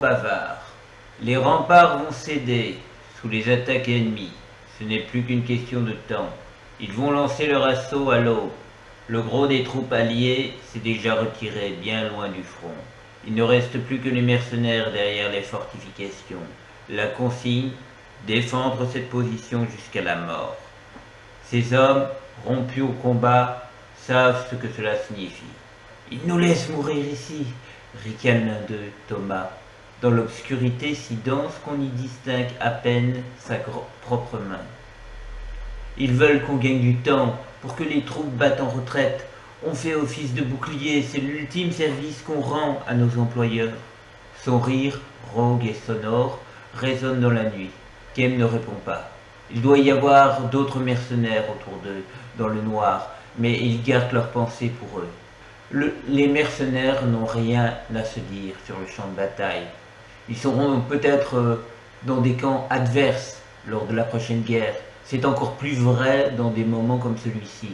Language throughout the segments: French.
Bavard. Les remparts vont céder sous les attaques ennemies. Ce n'est plus qu'une question de temps. Ils vont lancer leur assaut à l'aube. Le gros des troupes alliées s'est déjà retiré bien loin du front. Il ne reste plus que les mercenaires derrière les fortifications. La consigne, défendre cette position jusqu'à la mort. Ces hommes, rompus au combat, savent ce que cela signifie. Ils nous laissent mourir ici, ricane l'un d'eux, Thomas, dans l'obscurité si dense qu'on y distingue à peine sa propre main. Ils veulent qu'on gagne du temps pour que les troupes battent en retraite. On fait office de bouclier, c'est l'ultime service qu'on rend à nos employeurs. Son rire, rogue et sonore, résonne dans la nuit. Kem ne répond pas. Il doit y avoir d'autres mercenaires autour d'eux, dans le noir, mais ils gardent leurs pensées pour eux. Les mercenaires n'ont rien à se dire sur le champ de bataille. Ils seront peut-être dans des camps adverses lors de la prochaine guerre. C'est encore plus vrai dans des moments comme celui-ci,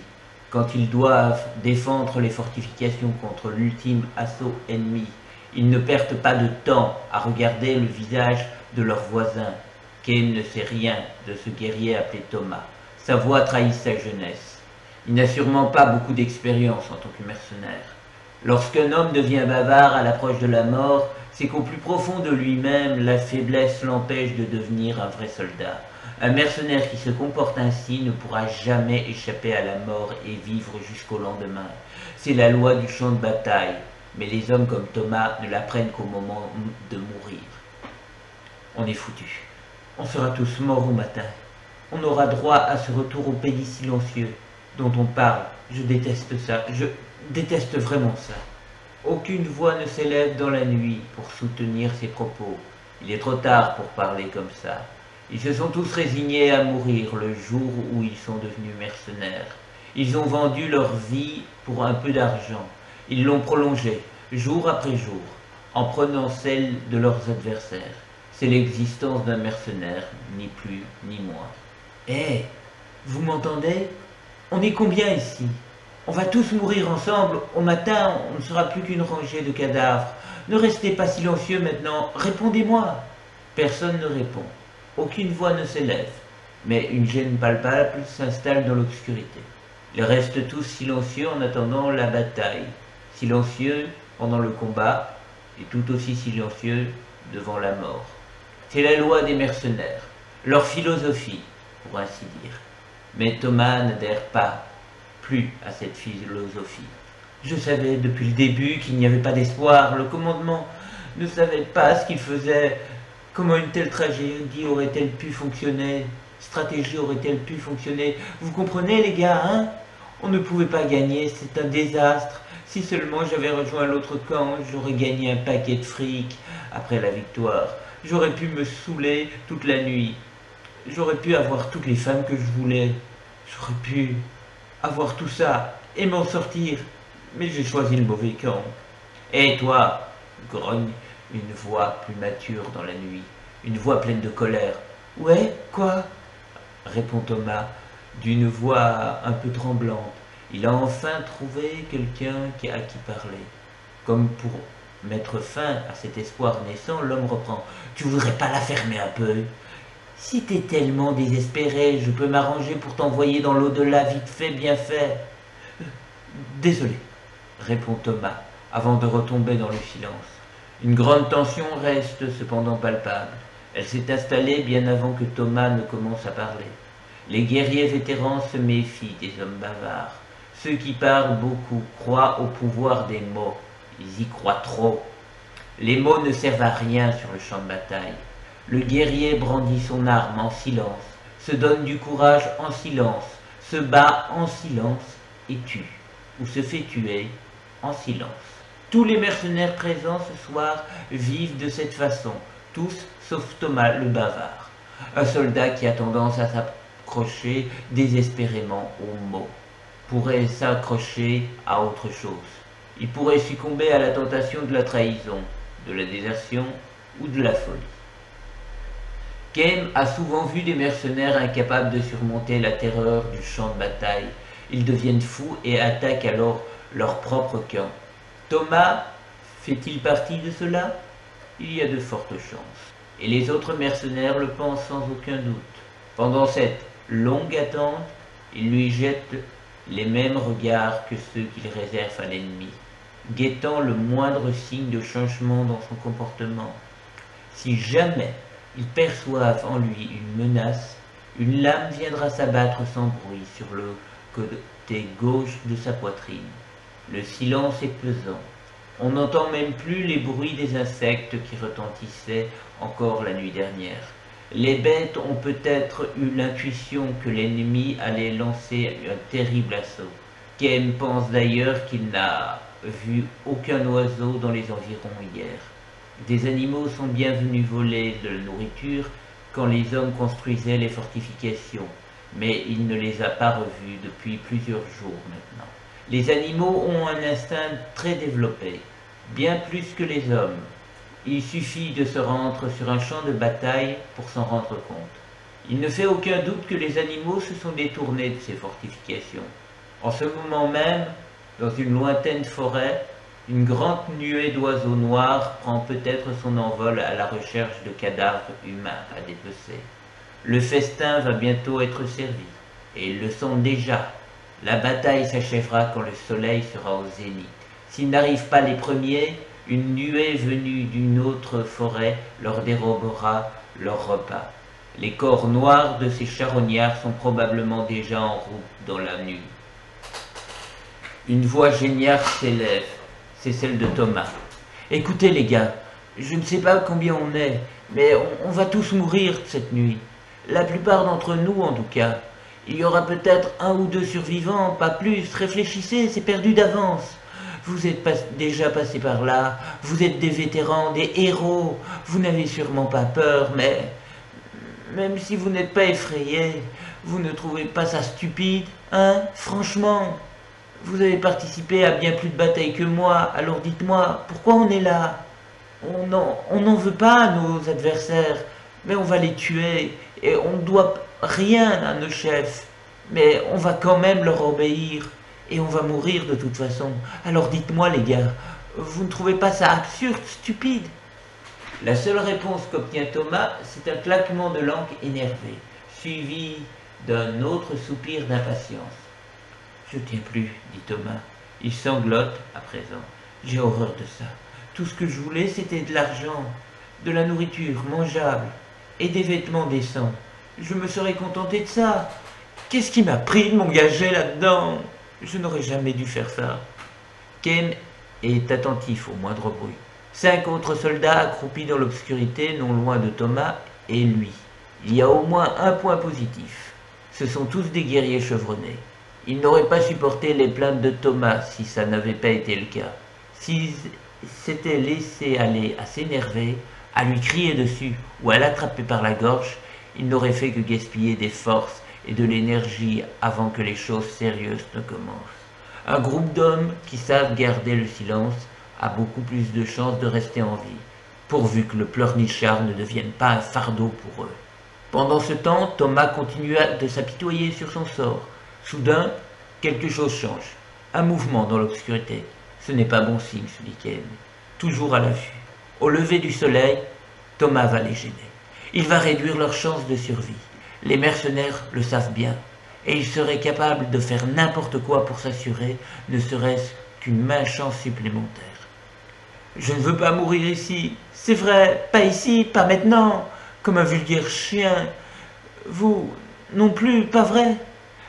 quand ils doivent défendre les fortifications contre l'ultime assaut ennemi. Ils ne perdent pas de temps à regarder le visage de leurs voisins. Kem ne sait rien de ce guerrier appelé Thomas. Sa voix trahit sa jeunesse. Il n'a sûrement pas beaucoup d'expérience en tant que mercenaire. Lorsqu'un homme devient bavard à l'approche de la mort, c'est qu'au plus profond de lui-même, la faiblesse l'empêche de devenir un vrai soldat. Un mercenaire qui se comporte ainsi ne pourra jamais échapper à la mort et vivre jusqu'au lendemain. C'est la loi du champ de bataille, mais les hommes comme Thomas ne l'apprennent qu'au moment de mourir. On est foutus. On sera tous morts au matin. On aura droit à ce retour au pays silencieux dont on parle. Je déteste ça. Je déteste vraiment ça. Aucune voix ne s'élève dans la nuit pour soutenir ses propos. Il est trop tard pour parler comme ça. Ils se sont tous résignés à mourir le jour où ils sont devenus mercenaires. Ils ont vendu leur vie pour un peu d'argent. Ils l'ont prolongée, jour après jour, en prenant celle de leurs adversaires. C'est l'existence d'un mercenaire, ni plus ni moins. Hé, vous m'entendez? On est combien ici? On va tous mourir ensemble. Au matin, on ne sera plus qu'une rangée de cadavres. Ne restez pas silencieux maintenant. Répondez-moi. Personne ne répond. Aucune voix ne s'élève. Mais une gêne palpable s'installe dans l'obscurité. Ils restent tous silencieux en attendant la bataille. Silencieux pendant le combat et tout aussi silencieux devant la mort. C'est la loi des mercenaires. Leur philosophie, pour ainsi dire. Mais Thomas n'adhère pas plus à cette philosophie. Je savais depuis le début qu'il n'y avait pas d'espoir. Le commandement ne savait pas ce qu'il faisait. Comment une telle tragédie aurait-elle pu fonctionner? Stratégie aurait-elle pu fonctionner? Vous comprenez les gars, hein? On ne pouvait pas gagner, c'est un désastre. Si seulement j'avais rejoint l'autre camp, j'aurais gagné un paquet de fric après la victoire. J'aurais pu me saouler toute la nuit. J'aurais pu avoir toutes les femmes que je voulais. J'aurais pu avoir tout ça et m'en sortir. Mais j'ai choisi le mauvais camp. Et toi, grogne une voix plus mature dans la nuit, une voix pleine de colère. Ouais, quoi? Répond Thomas, d'une voix un peu tremblante. Il a enfin trouvé quelqu'un à qui parler. Comme pour mettre fin à cet espoir naissant, l'homme reprend. Tu voudrais pas la fermer un peu? Si t'es tellement désespéré, je peux m'arranger pour t'envoyer dans l'au-delà vite fait, bien fait. Désolé, répond Thomas, avant de retomber dans le silence. Une grande tension reste cependant palpable. Elle s'est installée bien avant que Thomas ne commence à parler. Les guerriers vétérans se méfient des hommes bavards. Ceux qui parlent beaucoup croient au pouvoir des mots. Ils y croient trop. Les mots ne servent à rien sur le champ de bataille. Le guerrier brandit son arme en silence, se donne du courage en silence, se bat en silence et tue, ou se fait tuer en silence. Tous les mercenaires présents ce soir vivent de cette façon, tous sauf Thomas le bavard, un soldat qui a tendance à s'accrocher désespérément aux mots, pourrait s'accrocher à autre chose. Il pourrait succomber à la tentation de la trahison, de la désertion ou de la folie. Kem a souvent vu des mercenaires incapables de surmonter la terreur du champ de bataille. Ils deviennent fous et attaquent alors leur propre camp. Thomas fait-il partie de cela? il y a de fortes chances. Et les autres mercenaires le pensent sans aucun doute. Pendant cette longue attente, ils lui jettent les mêmes regards que ceux qu'ils réservent à l'ennemi, guettant le moindre signe de changement dans son comportement. Si jamais ils perçoivent en lui une menace, une lame viendra s'abattre sans bruit sur le côté gauche de sa poitrine. Le silence est pesant. On n'entend même plus les bruits des insectes qui retentissaient encore la nuit dernière. Les bêtes ont peut-être eu l'intuition que l'ennemi allait lancer un terrible assaut. Kem pense d'ailleurs qu'il n'a vu aucun oiseau dans les environs hier. Des animaux sont bien venus voler de la nourriture quand les hommes construisaient les fortifications, mais il ne les a pas revus depuis plusieurs jours maintenant. Les animaux ont un instinct très développé, bien plus que les hommes. Il suffit de se rendre sur un champ de bataille pour s'en rendre compte. Il ne fait aucun doute que les animaux se sont détournés de ces fortifications. En ce moment même, dans une lointaine forêt, une grande nuée d'oiseaux noirs prend peut-être son envol à la recherche de cadavres humains à dépecer. Le festin va bientôt être servi, et ils le sentent déjà. La bataille s'achèvera quand le soleil sera au zénith. S'ils n'arrivent pas les premiers, une nuée venue d'une autre forêt leur dérobera leur repas. Les corps noirs de ces charognards sont probablement déjà en route dans la nuit. Une voix géniale s'élève, c'est celle de Thomas. Écoutez les gars, je ne sais pas combien on est, mais on va tous mourir cette nuit. La plupart d'entre nous en tout cas. Il y aura peut-être un ou deux survivants, pas plus. Réfléchissez, c'est perdu d'avance. Vous êtes déjà passé par là, vous êtes des vétérans, des héros, vous n'avez sûrement pas peur, mais même si vous n'êtes pas effrayés, vous ne trouvez pas ça stupide, hein? Franchement, vous avez participé à bien plus de batailles que moi, alors dites-moi, pourquoi on est là? On n'en veut pas à nos adversaires, mais on va les tuer, et on ne doit rien à nos chefs, mais on va quand même leur obéir. Et on va mourir de toute façon. Alors dites-moi les gars, vous ne trouvez pas ça absurde, stupide? La seule réponse qu'obtient Thomas, c'est un claquement de langue énervé, suivi d'un autre soupir d'impatience. Je tiens plus, dit Thomas. Il sanglote à présent. J'ai horreur de ça. Tout ce que je voulais, c'était de l'argent, de la nourriture mangeable et des vêtements décents. Je me serais contenté de ça. Qu'est-ce qui m'a pris de m'engager là-dedans? Je n'aurais jamais dû faire ça. Kem est attentif au moindre bruit. 5 autres soldats accroupis dans l'obscurité, non loin de Thomas et lui. Il y a au moins un point positif. Ce sont tous des guerriers chevronnés. Ils n'auraient pas supporté les plaintes de Thomas si ça n'avait pas été le cas. S'ils s'étaient laissés aller à s'énerver, à lui crier dessus ou à l'attraper par la gorge, ils n'auraient fait que gaspiller des forces et de l'énergie avant que les choses sérieuses ne commencent. Un groupe d'hommes qui savent garder le silence a beaucoup plus de chances de rester en vie, pourvu que le pleurnichard ne devienne pas un fardeau pour eux. Pendant ce temps, Thomas continua de s'apitoyer sur son sort. Soudain, quelque chose change. Un mouvement dans l'obscurité. Ce n'est pas bon signe, se dit Kem, toujours à l'affût. Au lever du soleil, Thomas va les gêner. Il va réduire leurs chances de survie. Les mercenaires le savent bien, et ils seraient capables de faire n'importe quoi pour s'assurer, ne serait-ce qu'une malchance supplémentaire. Je ne veux pas mourir ici, c'est vrai, pas ici, pas maintenant, comme un vulgaire chien. Vous non plus, pas vrai?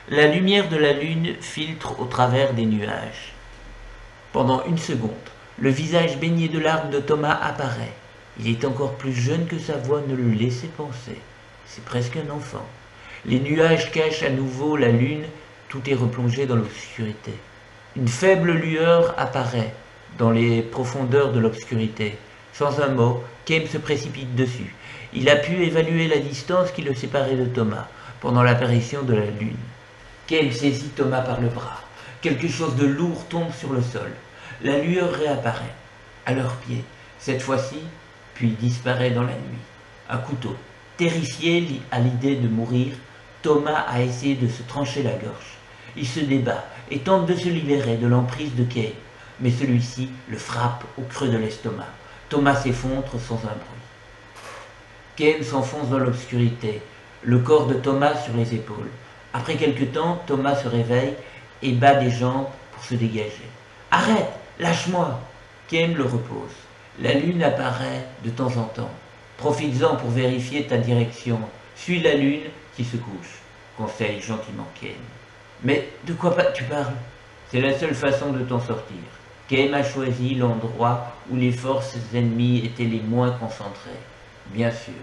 La lumière de la lune filtre au travers des nuages. Pendant une seconde, le visage baigné de larmes de Thomas apparaît. Il est encore plus jeune que sa voix ne le laissait penser. C'est presque un enfant. Les nuages cachent à nouveau la lune, tout est replongé dans l'obscurité. Une faible lueur apparaît dans les profondeurs de l'obscurité. Sans un mot, Kem se précipite dessus. Il a pu évaluer la distance qui le séparait de Thomas pendant l'apparition de la lune. Kem saisit Thomas par le bras. Quelque chose de lourd tombe sur le sol. La lueur réapparaît, à leurs pieds, cette fois-ci, puis disparaît dans la nuit. Un couteau. Terrifié à l'idée de mourir, Thomas a essayé de se trancher la gorge. Il se débat et tente de se libérer de l'emprise de Kem, mais celui-ci le frappe au creux de l'estomac. Thomas s'effondre sans un bruit. Kem s'enfonce dans l'obscurité, le corps de Thomas sur les épaules. Après quelque temps, Thomas se réveille et bat des jambes pour se dégager. « Arrête, lâche-moi !» Kem le repose. La lune apparaît de temps en temps. Profites-en pour vérifier ta direction. Suis la lune qui se couche, conseille gentiment Kem. Mais de quoi tu parles? C'est la seule façon de t'en sortir. Kem a choisi l'endroit où les forces ennemies étaient les moins concentrées. Bien sûr,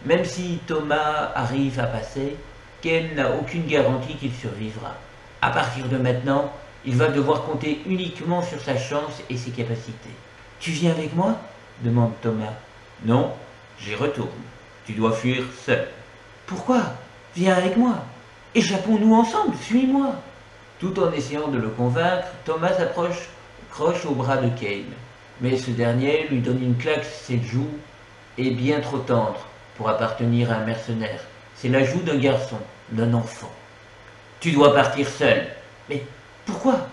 même si Thomas arrive à passer, Kem n'a aucune garantie qu'il survivra. À partir de maintenant, il va devoir compter uniquement sur sa chance et ses capacités. « Tu viens avec moi ?» demande Thomas. « Non, j'y retourne. Tu dois fuir seul. »« Pourquoi? Viens avec moi. Échappons-nous ensemble, suis-moi. » Tout en essayant de le convaincre, Thomas croche au bras de Kem. Mais ce dernier lui donne une claque sur ses joues, et bien trop tendre pour appartenir à un mercenaire. C'est la joue d'un garçon, d'un enfant. « Tu dois partir seul. »« Mais pourquoi ?»«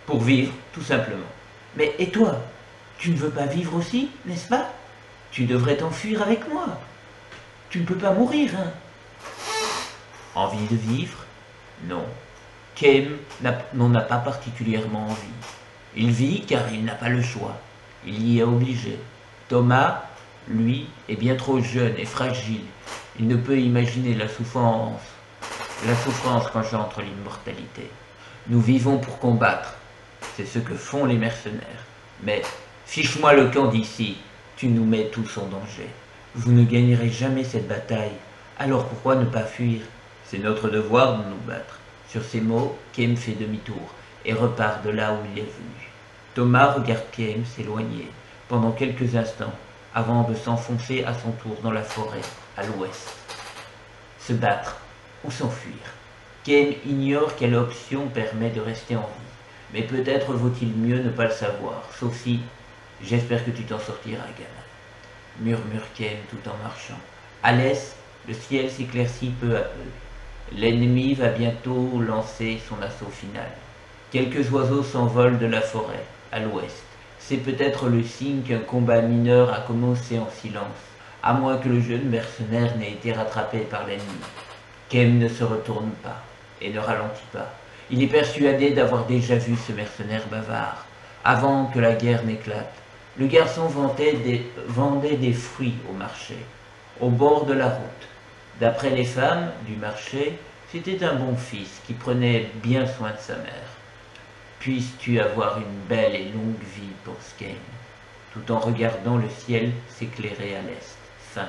Pour vivre, tout simplement. »« Mais et toi? Tu ne veux pas vivre aussi, n'est-ce pas? Tu devrais t'enfuir avec moi. Tu ne peux pas mourir, hein? » Envie de vivre? Non. Kem n'en a pas particulièrement envie. Il vit car il n'a pas le choix. Il y est obligé. Thomas, lui, est bien trop jeune et fragile. Il ne peut imaginer la souffrance qu'engendre l'immortalité. Nous vivons pour combattre. C'est ce que font les mercenaires. Mais fiche-moi le camp d'ici. Tu nous mets tous en danger. Vous ne gagnerez jamais cette bataille. Alors pourquoi ne pas fuir? C'est notre devoir de nous battre. Sur ces mots, Kem fait demi-tour et repart de là où il est venu. Thomas regarde Kem s'éloigner pendant quelques instants avant de s'enfoncer à son tour dans la forêt, à l'ouest. Se battre ou s'enfuir. Kem ignore quelle option permet de rester en vie. Mais peut-être vaut-il mieux ne pas le savoir, sauf si « J'espère que tu t'en sortiras, gamin », murmure Kem tout en marchant. À l'est, le ciel s'éclaircit peu à peu. L'ennemi va bientôt lancer son assaut final. Quelques oiseaux s'envolent de la forêt, à l'ouest. C'est peut-être le signe qu'un combat mineur a commencé en silence, à moins que le jeune mercenaire n'ait été rattrapé par l'ennemi. Kem ne se retourne pas et ne ralentit pas. Il est persuadé d'avoir déjà vu ce mercenaire bavard, avant que la guerre n'éclate. Le garçon vendait des fruits au marché, au bord de la route. D'après les femmes du marché, c'était un bon fils qui prenait bien soin de sa mère. Puisses-tu avoir une belle et longue vie, pense Kem, tout en regardant le ciel s'éclairer à l'est. Fin.